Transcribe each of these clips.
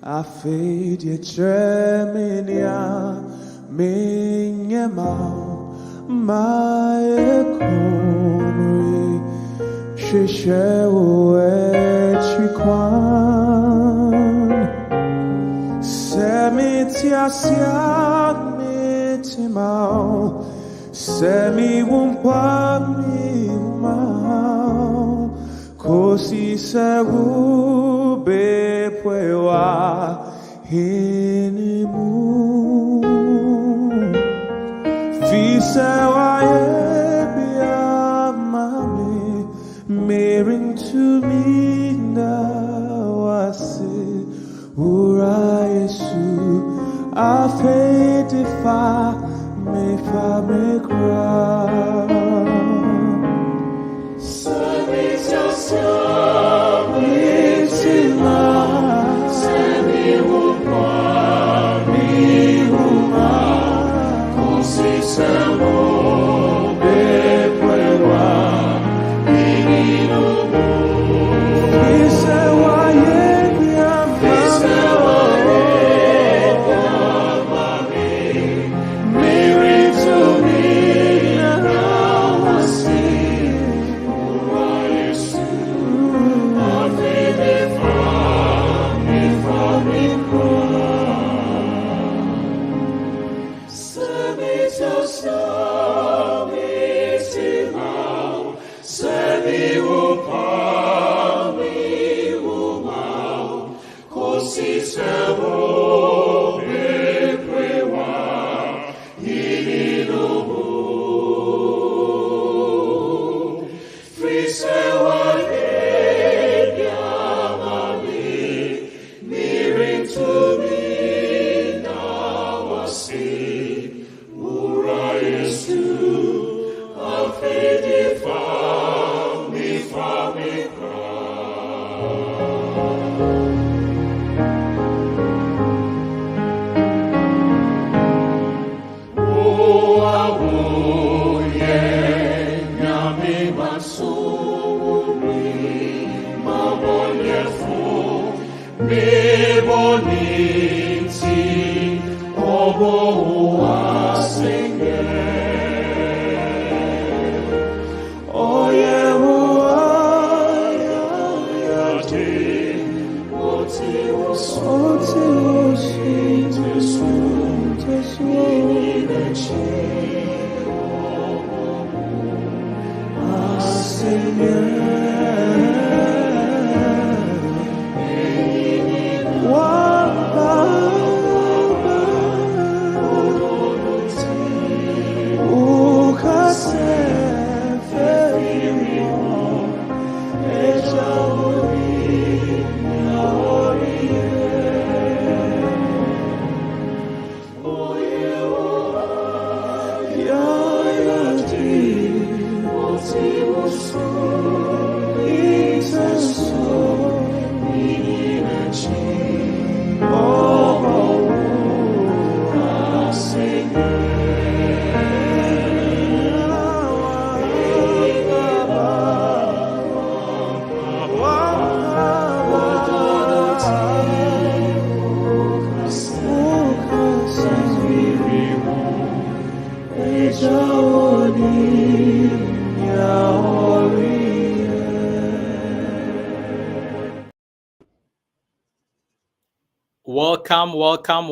Afedia tremenia minyama mae komri shishewo echikwan semitia siak mitimao semi wumpa miumao kosi sewu bepwewa hinimu fisawa yebia mami merin to me now ase ura yesu afetifa me fa me cry service yourself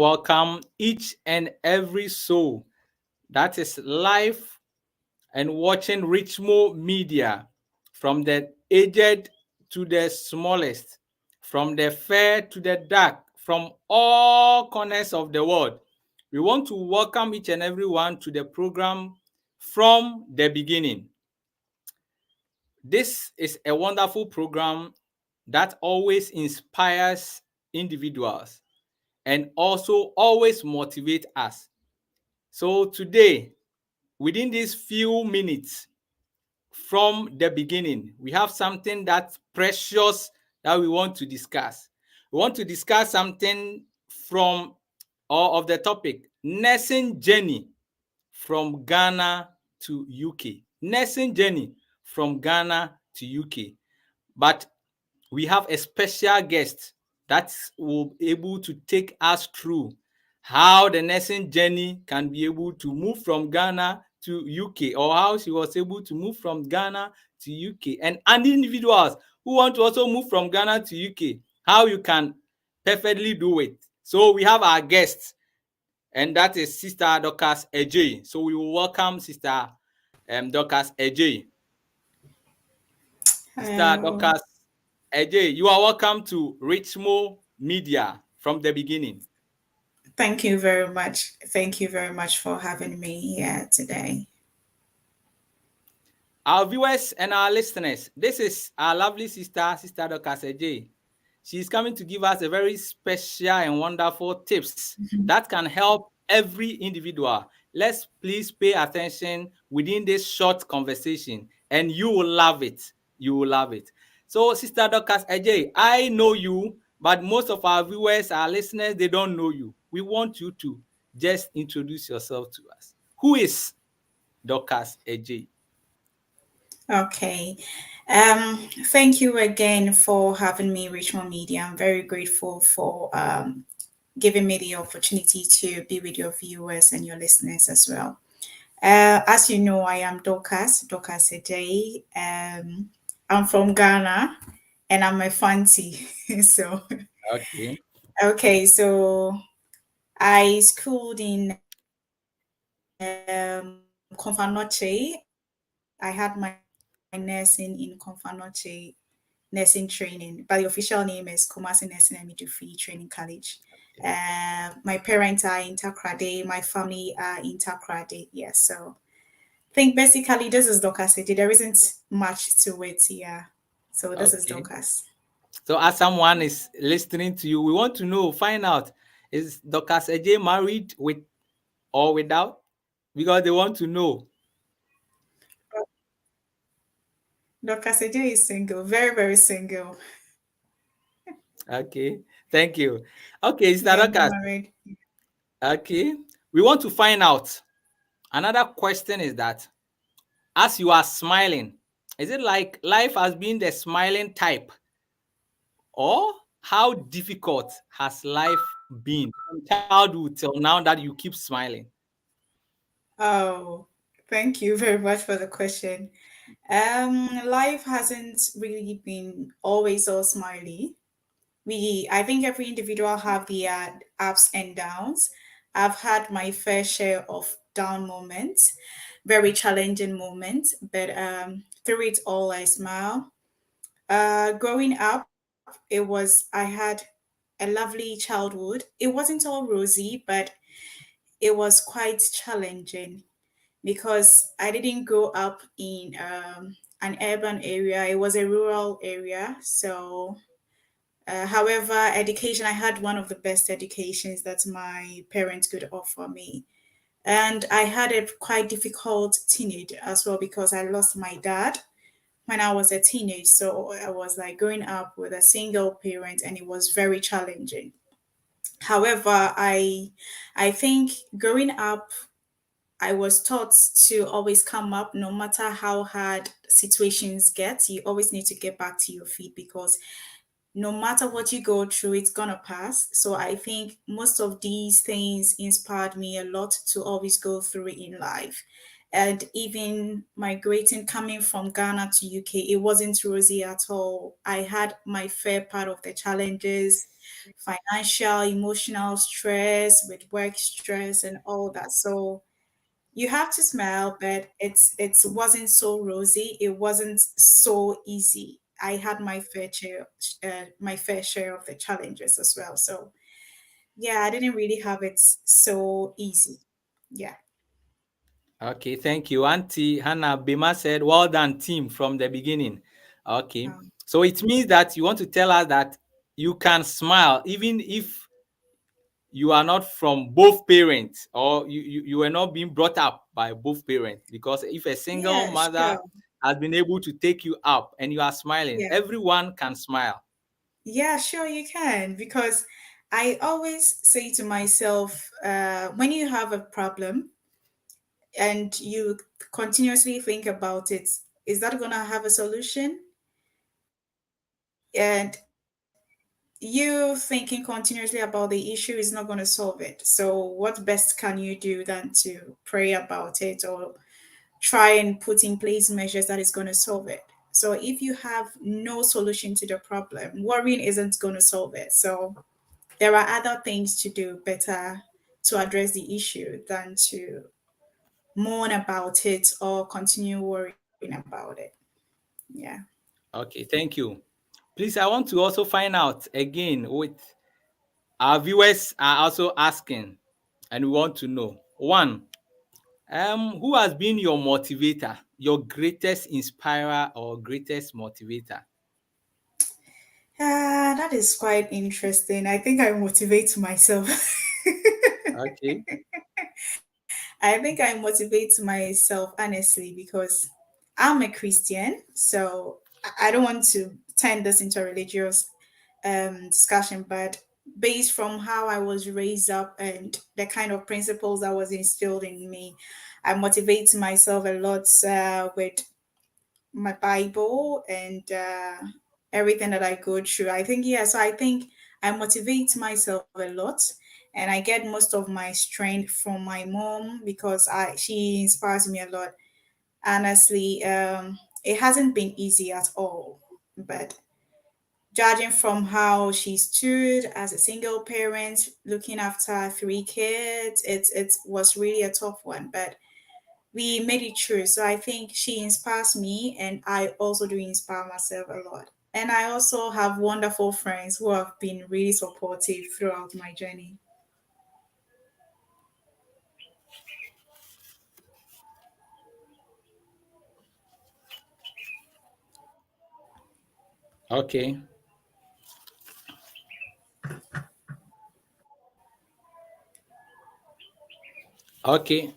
Welcome, each and every soul that is live and watching Richmo Media, from the aged to the smallest, from the fair to the dark, from all corners of the world. We want to welcome each and everyone to the program from the beginning. This is a wonderful program that always inspires individuals and also always motivate us. So today, within these few minutes, from the beginning, we have something that's precious that we want to discuss. We want to discuss something from or of the topic nursing journey from Ghana to UK. Nursing journey from Ghana to UK. But we have a special guest that will be able to take us through how the nursing journey can be able to move from Ghana to UK, or how she was able to move from Ghana to UK, and individuals who want to also move from Ghana to UK, how you can perfectly do it. So we have our guest, and that is Sister Dorcas Adjei. So we will welcome Sister Dorcas Adjei. Sister Hello. Dorcas Adjei, you are welcome to Richmo Media from the beginning. Thank you very much. Thank you very much for having me here today. Our viewers and our listeners, this is our lovely sister, Sister Dorcas Adjei. She is coming to give us a very special and wonderful tips that can help every individual. Let's please pay attention within this short conversation, and you will love it. You will love it. So, Sister Dorcas Adjei, I know you, but most of our viewers, our listeners, they don't know you. We want you to just introduce yourself to us. Who is Dorcas Adjei? Okay. Thank you again for having me, Richmond Media. I'm very grateful for giving me the opportunity to be with your viewers and your listeners as well. As you know, I am Dorcas Adjei. I'm from Ghana and I'm a fancy. so, Okay. okay, so I schooled in Confanoche. I had my nursing in Confanoche nursing training, but the official name is Kumasi Nursing and Midwifery Training College. My parents are in Takrade, my family are in Takrade. Yes, so I think basically this is Dorcas City. There isn't much to it here. So this is Okay. Dorcas. So as someone is listening to you, we want to know, find out, is Dorcas Adjei married with or without? Because they want to know. Dorcas City is single, very, very single. Okay. Thank you. Okay, Sister Yeah, not Dorcas. married. Okay. We want to find out. Another question is that as you are smiling, is it like life has been the smiling type, or how difficult has life been from childhood till now that you keep smiling? Oh, thank you very much for the question. Life hasn't really been always all smiley. I think every individual have their ups and downs. I've had my fair share of down moments, very challenging moments, but through it all, I smile. Growing up, I had a lovely childhood. It wasn't all rosy, but it was quite challenging because I didn't grow up in an urban area. It was a rural area. So, however, education, I had one of the best educations that my parents could offer me. And I had a quite difficult teenage as well because I lost my dad when I was a teenage. So I was like growing up with a single parent and it was very challenging. However, I think growing up I was taught to always come up no matter how hard situations get. You always need to get back to your feet because no matter what you go through, it's gonna pass. So I think most of these things inspired me a lot to always go through it in life. And even migrating coming from Ghana to UK, it wasn't rosy at all. I had my fair part of the challenges, financial, emotional stress with work stress and all that. So You have to smile, but it wasn't so rosy. It wasn't so easy. I had my fair share of the challenges as well. So yeah, I didn't really have it so easy. Yeah. Okay, thank you. Auntie Hannah, Bimah said, well done, team, from the beginning. Okay. Um, So it means that you want to tell us that you can smile even if you are not from both parents, or you were not being brought up by both parents. Because if a single yeah, mother sure. has been able to take you up and you are smiling, Yeah. everyone can smile. Yeah, sure you can. Because I always say to myself, when you have a problem and you continuously think about it, is that going to have a solution? And you thinking continuously about the issue is not going to solve it. So, what best can you do than to pray about it or try and put in place measures that is going to solve it? So, if you have no solution to the problem, worrying isn't going to solve it. So, there are other things to do better to address the issue than to mourn about it or continue worrying about it. Yeah. Okay, thank you. Please, I want to also find out again with our viewers are also asking, and we want to know one, who has been your motivator, your greatest inspirer or greatest motivator? That is quite interesting. I think I motivate myself. Okay. I think I motivate myself honestly because I'm a Christian, so I don't want to turn this into a religious discussion, but based from how I was raised up and the kind of principles that was instilled in me, I motivate myself a lot with my Bible and everything that I go through. I think, yeah, so I think I motivate myself a lot, and I get most of my strength from my mom because she inspires me a lot. Honestly, it hasn't been easy at all, but judging from how she stood as a single parent looking after three kids, it was really a tough one, but we made it through. So I think she inspires me, and I also do inspire myself a lot. And I also have wonderful friends who have been really supportive throughout my journey. Okay. Okay.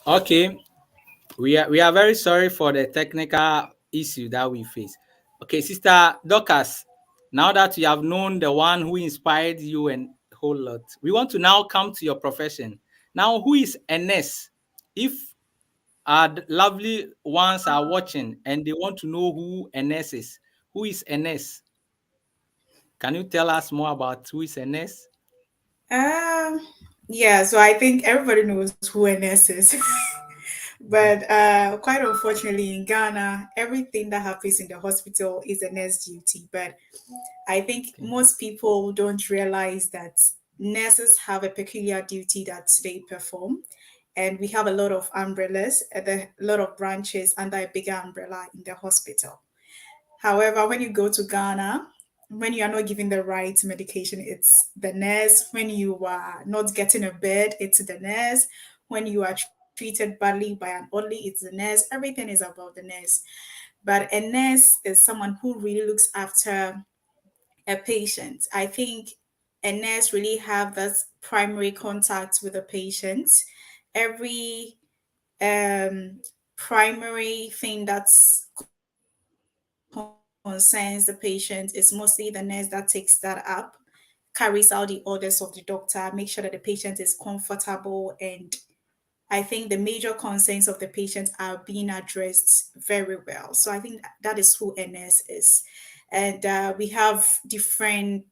Okay. We are very sorry for the technical issue that we face. Okay, Sister Dorcas, now that you have known the one who inspired you and a whole lot, we want to now come to your profession. Now, who is a nurse? If our lovely ones are watching and they want to know who a nurse is, who is a nurse? Can you tell us more about who is a nurse? Um, yeah, so I think everybody knows who a nurse is. But quite unfortunately, in Ghana, everything that happens in the hospital is a nurse duty. But I think Okay. most people don't realize that nurses have a peculiar duty that they perform. And we have a lot of umbrellas, a lot of branches under a bigger umbrella in the hospital. However, when you go to Ghana, when you are not given the right medication, it's the nurse. When you are not getting a bed, it's the nurse. When you are treated badly by an orderly, it's the nurse. Everything is about the nurse. But a nurse is someone who really looks after a patient. I think a nurse really have this primary contact with the patient. Every primary thing that's concerns the patient is mostly the nurse that takes that up, carries out the orders of the doctor, make sure that the patient is comfortable, and I think the major concerns of the patient are being addressed very well. So I think that is who a nurse is. And we have different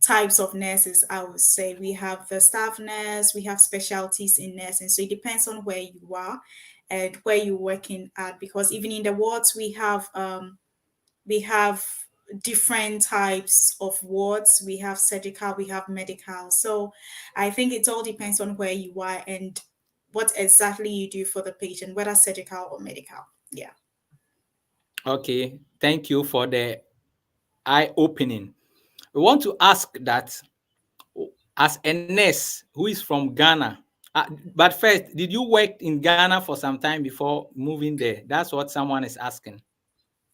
types of nurses, I would say. We have the staff nurse, we have specialties in nursing. So it depends on where you are and where you're working at. Because even in the wards, we have different types of wards. We have surgical, we have medical. So I think it all depends on where you are and what exactly you do for the patient, whether surgical or medical. Yeah. Okay, thank you for the eye opening. We want to ask that as a nurse who is from Ghana, but first, did you work in Ghana for some time before moving there? That's what someone is asking.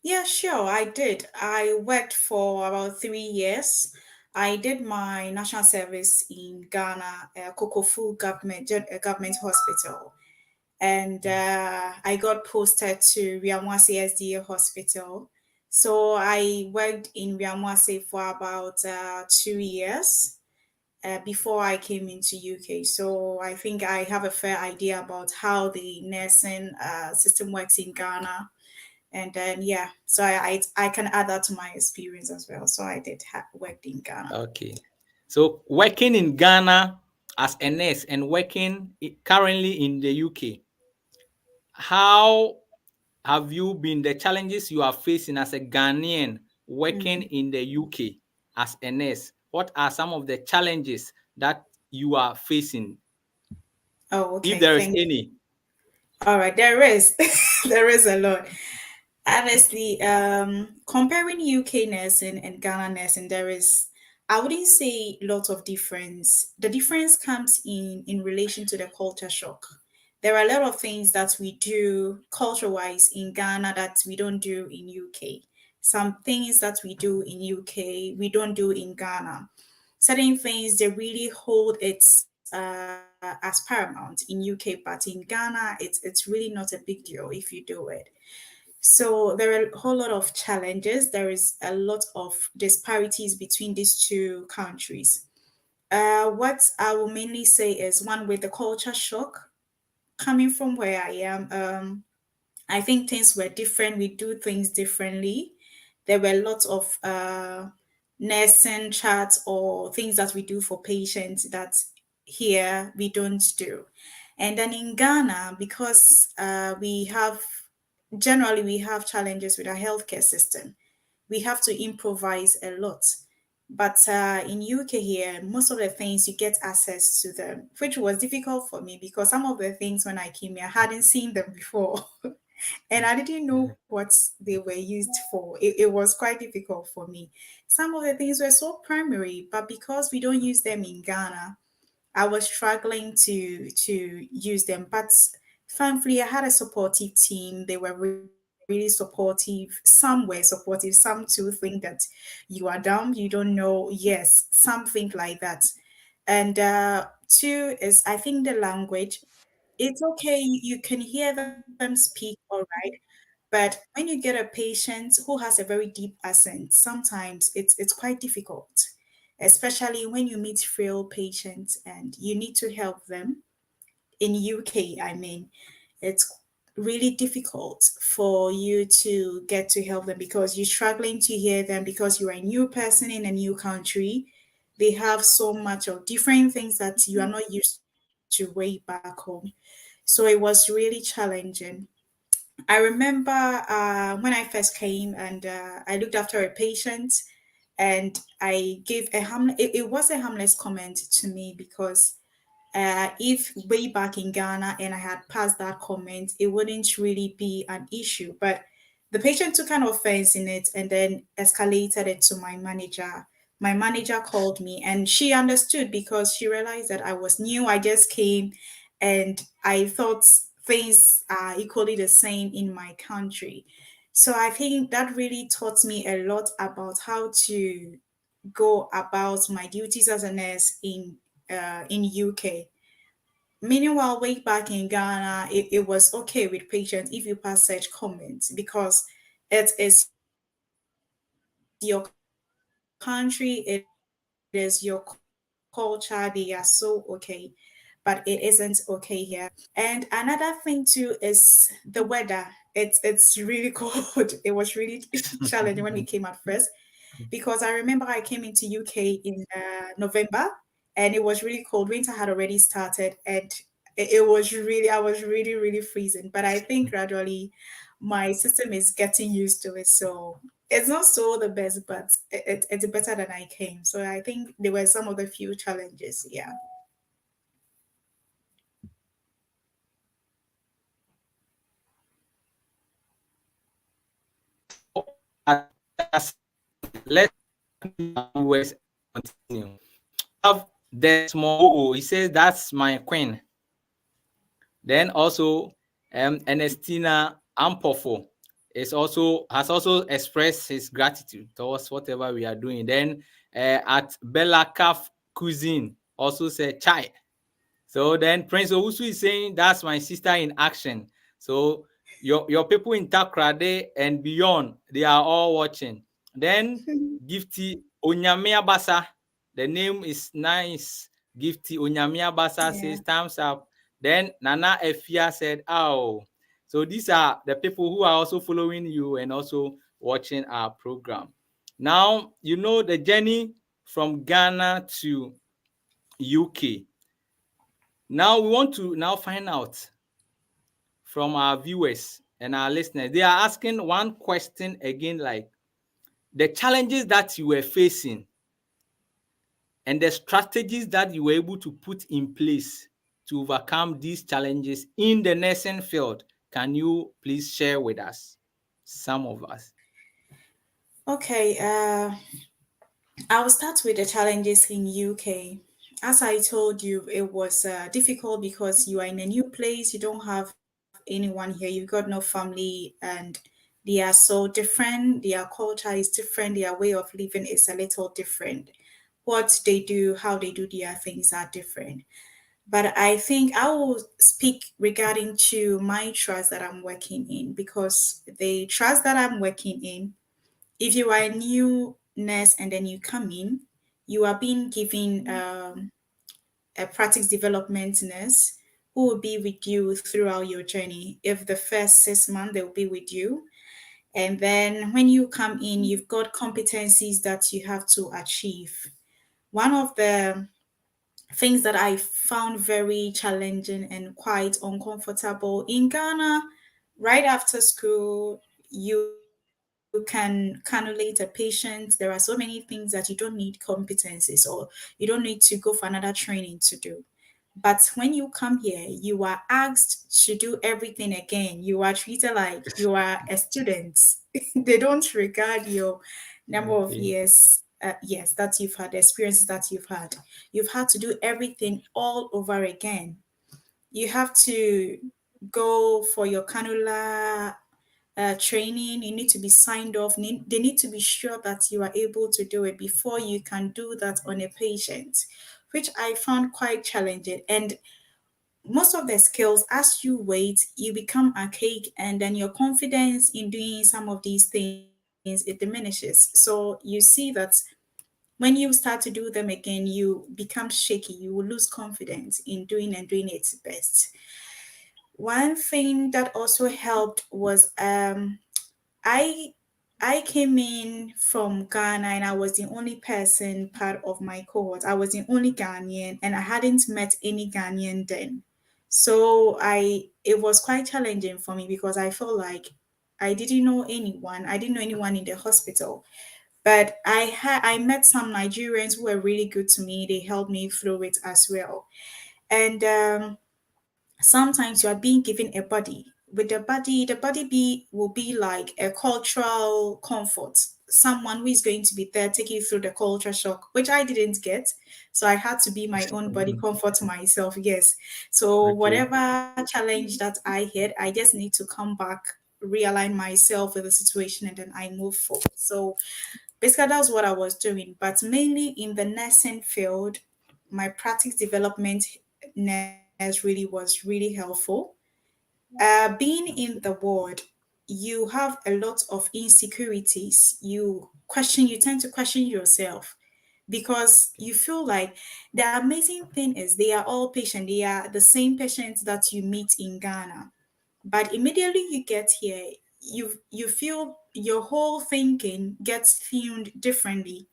Yeah, sure, I did. I worked for about 3 years. I did my national service in Ghana, Kokofu government hospital, and I got posted to Riamwasi SDA Hospital. So I worked in Riamwasi for about 2 years before I came into UK. So I think I have a fair idea about how the nursing system works in Ghana. And then yeah, so I can add that to my experience as well. So I did worked in Ghana. Okay. So working in Ghana as a nurse and working currently in the UK, how have you been the challenges you are facing as a Ghanaian working Mm. in the UK as a nurse? What are some of the challenges that you are facing, Oh, if okay. there is Thank you. any? All right, there is there is a lot. Honestly, comparing UK nursing and Ghana nursing, I wouldn't say lots of difference. The difference comes in relation to the culture shock. There are a lot of things that we do culture-wise in Ghana that we don't do in UK. Some things that we do in UK, we don't do in Ghana. Certain things they really hold it as paramount in UK, but in Ghana, it's really not a big deal if you do it. So there are a whole lot of challenges. There is a lot of disparities between these two countries. What I will mainly say is one with the culture shock coming from where I am. I think things were different. We do things differently. There were lots of nursing charts or things that we do for patients that here we don't do. And then in Ghana, because we have challenges with our healthcare system. We have to improvise a lot. But in UK here, most of the things you get access to them, which was difficult for me because some of the things when I came here, I hadn't seen them before. And I didn't know what they were used for. It was quite difficult for me. Some of the things were so primary, but because we don't use them in Ghana, I was struggling to use them. But thankfully, I had a supportive team. They were really supportive. Some were supportive. Some too think that you are dumb, you don't know. Yes, something like that. And two is I think the language. It's okay. You can hear them speak all right, but when you get a patient who has a very deep accent, sometimes it's quite difficult, especially when you meet frail patients and you need to help them. In UK, I mean, it's really difficult for you to get to help them because you're struggling to hear them because you're a new person in a new country. They have so much of different things that you are not used to way back home. So it was really challenging. I remember when I first came and I looked after a patient and I gave it was a harmless comment to me because if way back in Ghana and I had passed that comment, it wouldn't really be an issue. But The patient took an offense in it and then escalated it to my manager. My manager called me and she understood because she realized that I was new. I just came and I thought things are equally the same in my country. So I think that really taught me a lot about how to go about my duties as a nurse in UK. Meanwhile, way back in Ghana, it was okay with patients if you pass such comments because it is your country, it is your culture, they are so okay, but it isn't okay here. And another thing too is the weather. It's really cold. It was really challenging when we came at first because I remember I came into UK in November and it was really cold. Winter had already started and it was I was really freezing. But I think gradually my system is getting used to it. So it's not so the best, but it's better than I came. So I think there were some of the few challenges. Yeah. So as let's viewers continue. Have the small, he says that's my queen. Then also Ernestina Ampofo has also expressed his gratitude towards whatever we are doing. Then at Bella Calf Cuisine also said chai. So then Prince Owusu is saying that's my sister in action. So your people in Takrade and beyond, they are all watching. Then Gifty Onyamia Basa, the name is nice. Gifty Onyamia Basa Yeah. says thumbs up. Then Nana Efia said, "Oh." So these are the people who are also following you and also watching our program. Now you know the journey from Ghana to UK. Now we want to now find out from our viewers and our listeners. They are asking one question again, like the challenges that you were facing and the strategies that you were able to put in place to overcome these challenges in the nursing field. Can you please share with us, some of us? Okay. I will start with the challenges in UK. As I told you, it was difficult because you are in a new place, you don't have anyone here, you've got no family, and they are so different. Their culture is different, their way of living is a little different. What they do, how they do their things are different. But I think I will speak regarding to my trust that I'm working in because the trust that I'm working in, if you are a new nurse and then you come in, you are being given a practice development nurse who will be with you throughout your journey. If the first 6 months, they will be with you. And then when you come in, you've got competencies that you have to achieve. One of the things that I found very challenging and quite uncomfortable in Ghana, right after school, you can cannulate a patient. There are so many things that you don't need competencies or you don't need to go for another training to do. But when you come here, you are asked to do everything again. You are treated like you are a student. They don't regard your number of Okay. years, yes, that you've had, the experiences that you've had. You've had to do everything all over again. You have to go for your cannula training. You need to be signed off. They need to be sure that you are able to do it before you can do that on a patient, which I found quite challenging. And most of the skills, as you wait, you become archaic, and then your confidence in doing some of these things it diminishes. So you see that when you start to do them again, you become shaky. You will lose confidence in doing and doing it best. One thing that also helped was I I came in from Ghana and I was the only person part of my cohort. I was the only Ghanaian and I hadn't met any Ghanaian then. So I it was quite challenging for me because I felt like I didn't know anyone. I didn't know anyone in the hospital. But I met some Nigerians who were really good to me. They helped me through it as well. And sometimes you are being given a body. with the body be will be like a cultural comfort, someone who is going to be there take you through the culture shock, which I didn't get. So I had to be my own body comfort to myself. Yes. So Okay. whatever challenge that I hit, I just need to come back, realign myself with the situation, and then I move forward. So basically that's what I was doing. But mainly in the nursing field, my practice development nurse really was really helpful. Being in the ward, you have a lot of insecurities. You tend to question yourself because you feel like the amazing thing is they are all patients. They are the same patients that you meet in Ghana. But immediately you get here, you feel your whole thinking gets tuned differently.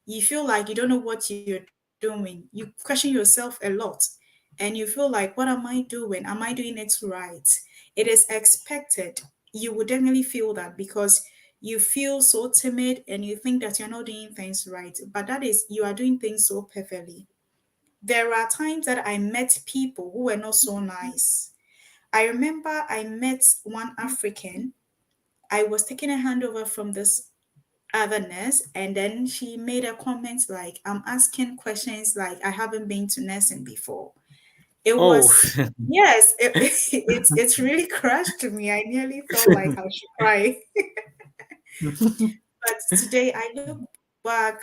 You feel like you don't know what you're doing. You question yourself a lot. And you feel like, what am I doing? Am I doing it right? It is expected. You would definitely feel that because you feel so timid and you think that you're not doing things right. But that is, you are doing things so perfectly. There are times that I met people who were not so nice. I remember I met one African. I was taking a handover from this other nurse, and then she made a comment like, I'm asking questions like I haven't been to nursing before. It Oh, was, yes, it's really crushed me. I nearly felt like I should cry. But today I look back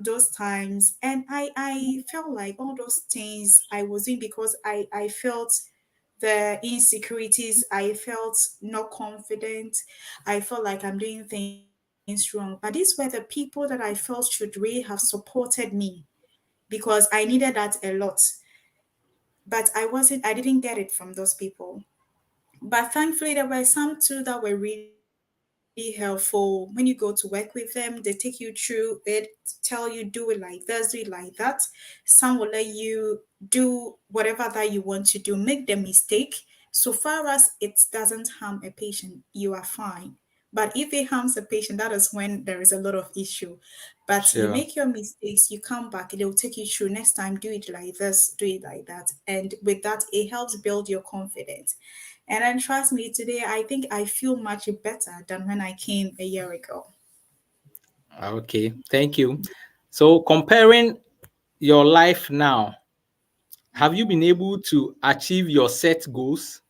those times, and I felt like all those things I was doing because I felt the insecurities. I felt not confident. I felt like I'm doing things wrong. But these were the people that I felt should really have supported me because I needed that a lot. But I didn't get it from those people. But thankfully, there were some too that were really helpful. When you go to work with them, they take you through it, tell you do it like this, do it like that. Some will let you do whatever that you want to do, make the mistake. So far as it doesn't harm a patient, you are fine. But if it harms a patient, that is when there is a lot of issue. But you sure. make your mistakes, you come back, they'll take you through. Next time, do it like this, do it like that. And with that, it helps build your confidence. And then trust me, today I think I feel much better than when I came a year ago. Okay, thank you. So, comparing your life now, have you been able to achieve your set goals?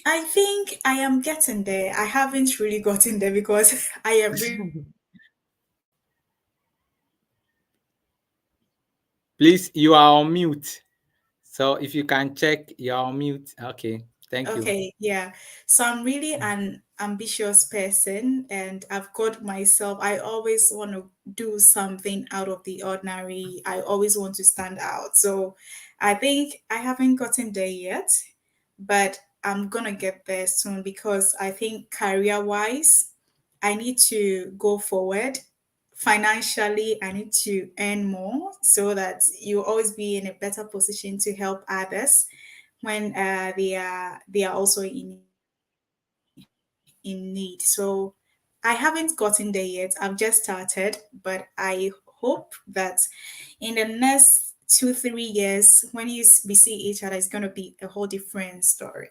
I think I am getting there. I haven't really gotten there because I am really Please, you are on mute. So, if you can check, you're on mute. Okay, thank you. okay, yeah. So I'm really an ambitious person and I've got myself, I always want to do something out of the ordinary. I always want to stand out. So I think I haven't gotten there yet, but I'm gonna get there soon because I think career wise, I need to go forward. Financially, I need to earn more so that you'll always be in a better position to help others when they are also in need. So I haven't gotten there yet. I've just started, but I hope that in the next 2 3 years, when we see each other, it's gonna be a whole different story.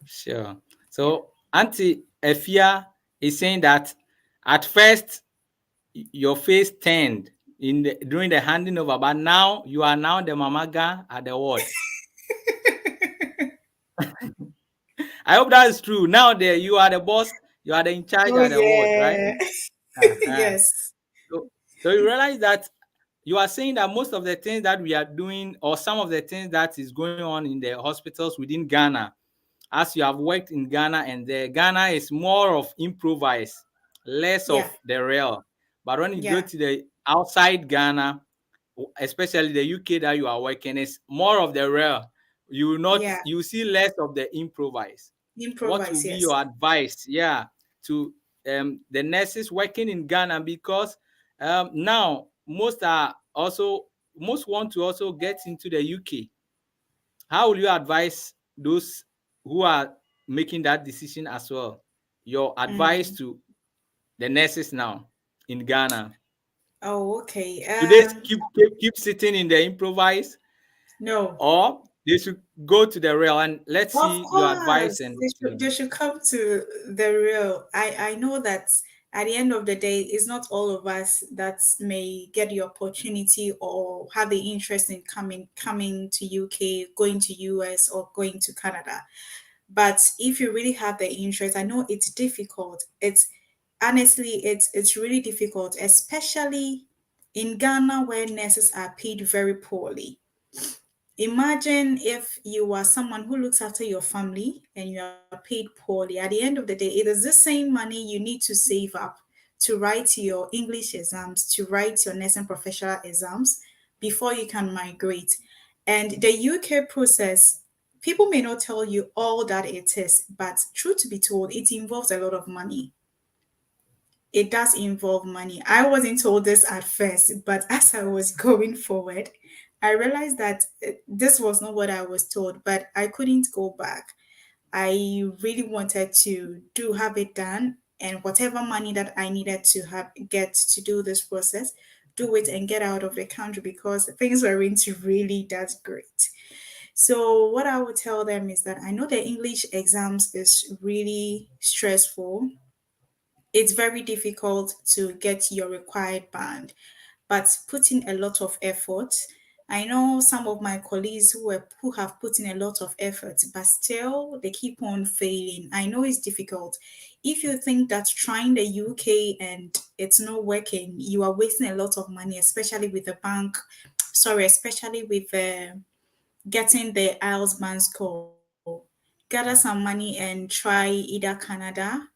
Sure. Yeah. So, Auntie Efia is saying that at first your face turned during the handing over, but now you are now the mamaga at the ward. I hope that is true. Now you are the boss, you are the in charge Oh at the ward, right? yeah. Uh-huh. Yes. So, so you realize that you are saying that most of the things that we are doing, or some of the things that is going on in the hospitals within Ghana, as you have worked in Ghana, and Ghana is more of improvise, less Yeah. of the real. But when you go Yeah. to the outside Ghana, especially the UK that you are working, is more of the real. You will not, Yeah. you see less of the improvise. What will Improvise. be Yes. your advice, yeah, to the nurses working in Ghana? Because now most want to also get into the UK. How will you advise those who are making that decision as well? Your advice Mm. to the nurses now in Ghana. Oh, okay. Do they keep sitting in the improvise, No. or they should go to the real, and let's Of see your advice. course, And they should come to the real. I know that at the end of the day, it's not all of us that may get the opportunity or have the interest in coming to UK, going to US, or going to Canada. But if you really have the interest, I know it's difficult. It's honestly, it's really difficult, especially in Ghana where nurses are paid very poorly. Imagine if you are someone who looks after your family and you are paid poorly. At the end of the day, it is the same money you need to save up to write your English exams, to write your nursing professional exams before you can migrate. And the UK process, people may not tell you all that it is, but truth to be told, it involves a lot of money. It does involve money. I wasn't told this at first, but as I was going forward, I realized that this was not what I was told, but I couldn't go back. I really wanted to do have it done, and whatever money that I needed to have get to do this process, do it and get out of the country because things weren't really that great. So what I would tell them is that I know the English exams is really stressful. It's very difficult to get your required band, but put in a lot of effort. I know some of my colleagues who have put in a lot of effort, but still they keep on failing. I know it's difficult. If you think that trying the UK and it's not working, you are wasting a lot of money, especially with the bank. Sorry, especially with getting the IELTS band score. Gather some money and try either Canada.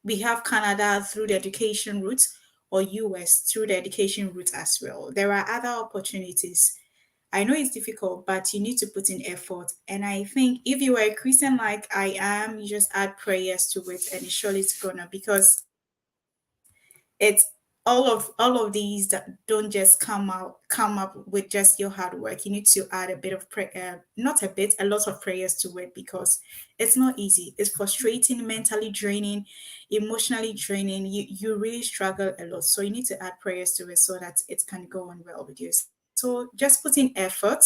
We have Canada through the education route or US through the education route as well. There are other opportunities. I know it's difficult, but you need to put in effort. And I think if you are a Christian like I am, you just add prayers to it and surely it's gonna because it's all of these that don't just come up with just your hard work. You need to add a bit of prayer, not a bit, a lot of prayers to it because it's not easy. It's frustrating, mentally draining, emotionally draining. You really struggle a lot. So you need to add prayers to it so that it can go on well with you. So just put in effort,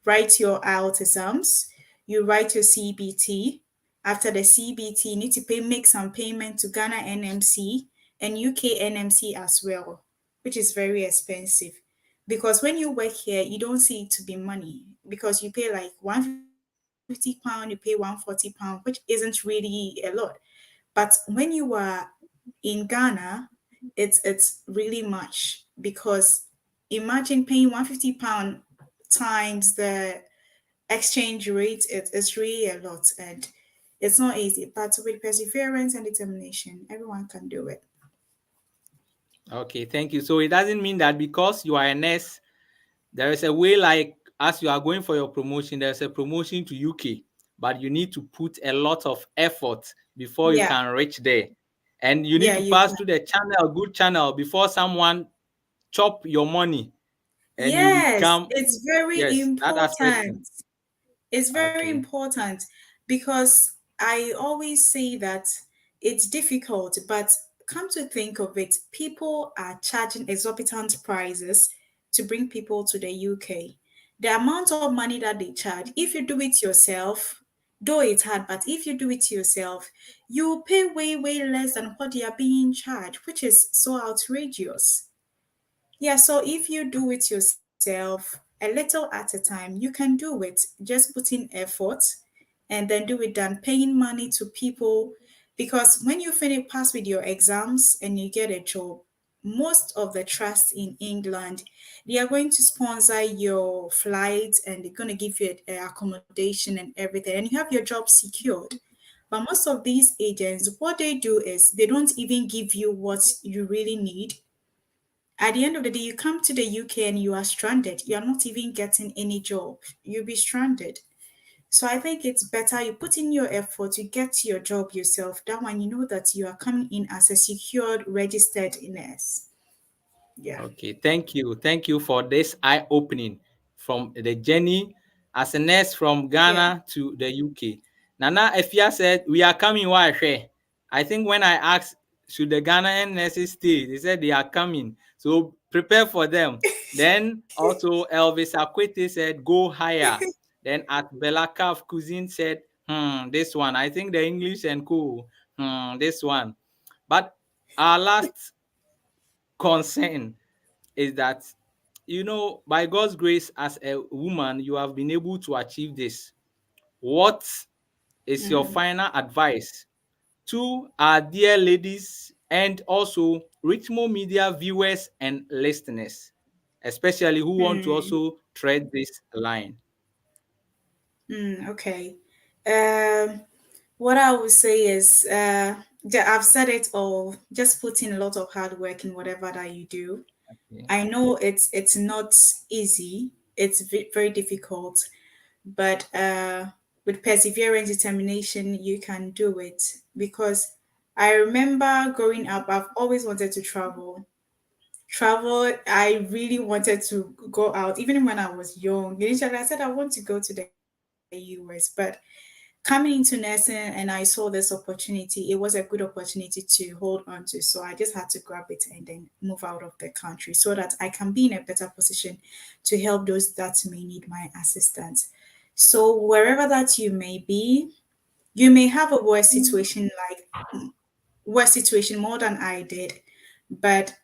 write your IELTS exams, you write your CBT. After the CBT, you need to make some payment to Ghana NMC and UK NMC as well, which is very expensive. Because when you work here, you don't see it to be money because you pay like £150, you pay £140, which isn't really a lot. But when you are in Ghana, it's really much because imagine paying £150 times the exchange rate. It's really a lot and it's not easy. But with perseverance and determination, everyone can do it. okay, thank you. So it doesn't mean that because you are a nurse, there is a way, like as you are going for your promotion, there's a promotion to UK, but you need to put a lot of effort before you Yeah, can reach there. And you need yeah, to you pass can. through the channel, good channel, before someone chop your money and you Yes, become, it's very yes, that aspect. important. It's very Okay. important because I always say that it's difficult, but come to think of it, people are charging exorbitant prices to bring people to the UK. The amount of money that they charge, if you do it yourself, though it's hard, but if you do it yourself, you pay way, way less than what they are being charged, which is so outrageous. Yeah, so if you do it yourself, a little at a time, you can do it. Just put in effort and then do it done, paying money to people. Because when you finish pass with your exams and you get a job, most of the trusts in England, they are going to sponsor your flights and they're going to give you accommodation and everything, and you have your job secured. But most of these agents, what they do is they don't even give you what you really need. At the end of the day, you come to the UK and you are stranded. You are not even getting any job. You'll be stranded. So I think it's better you put in your effort, you get your job yourself. That one, you know that you are coming in as a secured, registered nurse. Yeah. Okay, thank you. Thank you for this eye opening from the journey as a nurse from Yeah. Ghana to the UK. Nana Efia said, we are coming. Why? I think when I asked, should the Ghanaian nurses stay, they said they are coming. So prepare for them. Then also Elvis Akwete said, go higher. Then at Belakaf, Cousin said, this one. I think the English and cool. This one. But our last concern is that, by God's grace, as a woman, you have been able to achieve this. What is your final advice to our dear ladies and also Richmond Media viewers and listeners, especially who want to also tread this line? Okay. Um, what I would say is, I've said it all. Just put in a lot of hard work in whatever that you do. Yeah. I know it's not easy. It's very difficult, but with perseverance, determination, you can do it. Because I remember growing up, I've always wanted to travel. I really wanted to go out, even when I was young. Initially, I said I want to go to the US, but coming into nursing and I saw this opportunity, it was a good opportunity to hold on to. So I just had to grab it and then move out of the country so that I can be in a better position to help those that may need my assistance. So wherever that you may be, you may have a worse situation more than I did, but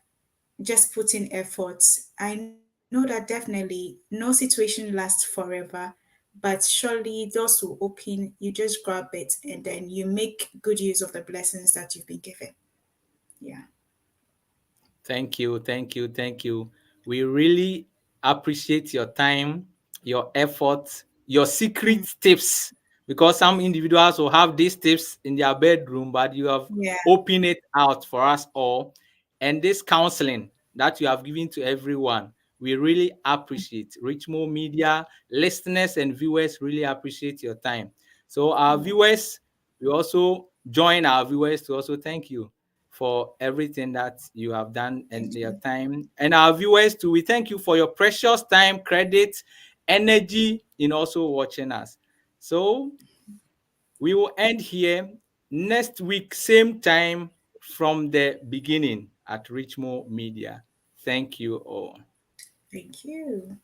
just put in efforts. I know that definitely no situation lasts forever, but surely doors will open. You just grab it and then you make good use of the blessings that you've been given. Yeah. Thank you, thank you, thank you. We really appreciate your time, your effort, your secret tips, because some individuals will have these tips in their bedroom, but you have Yeah. opened it out for us all. And this counseling that you have given to everyone, we really appreciate. Richmond Media listeners and viewers really appreciate your time. So, our viewers, we also join our viewers to also thank you for everything that you have done and Thank your you. time. And our viewers too, we thank you for your precious time, credit, energy in also watching us. So we will end here next week, same time from the beginning at Richmond Media. Thank you all. Thank you.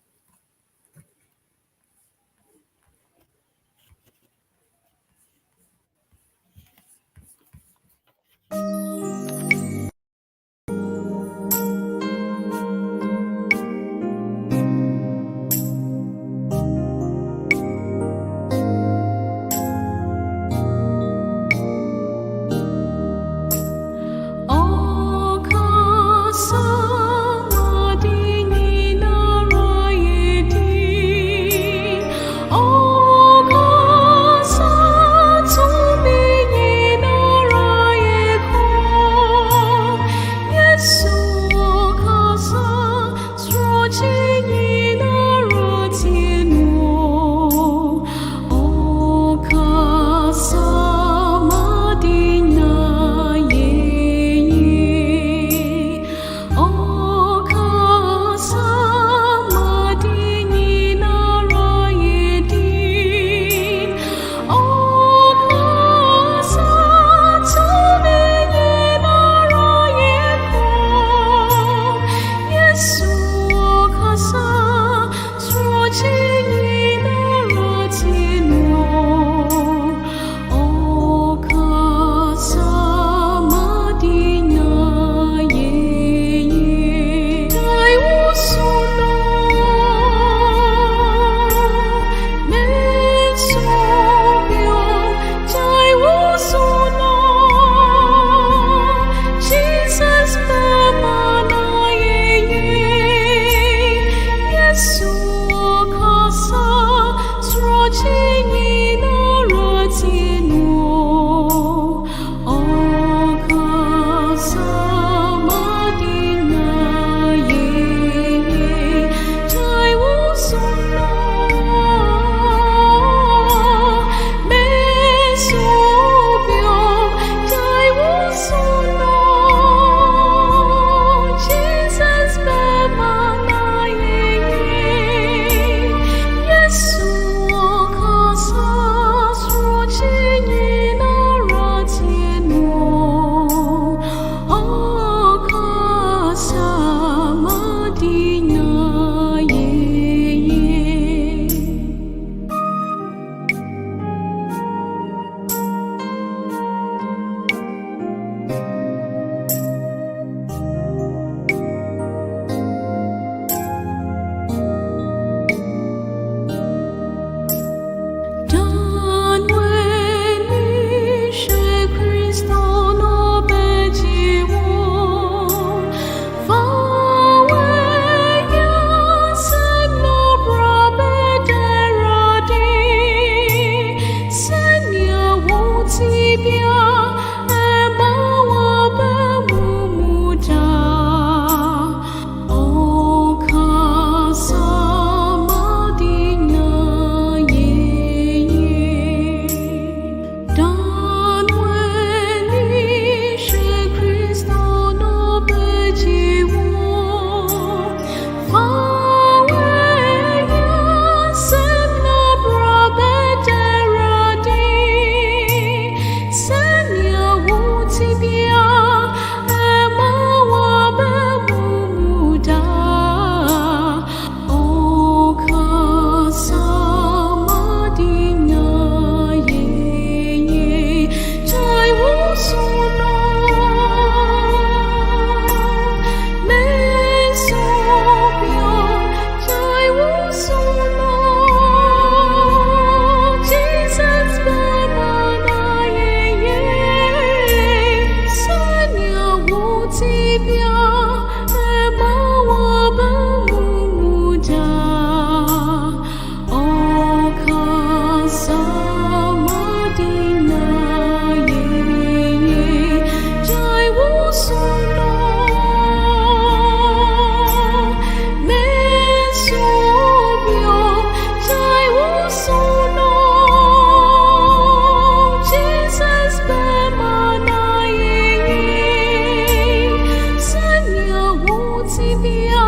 see beyond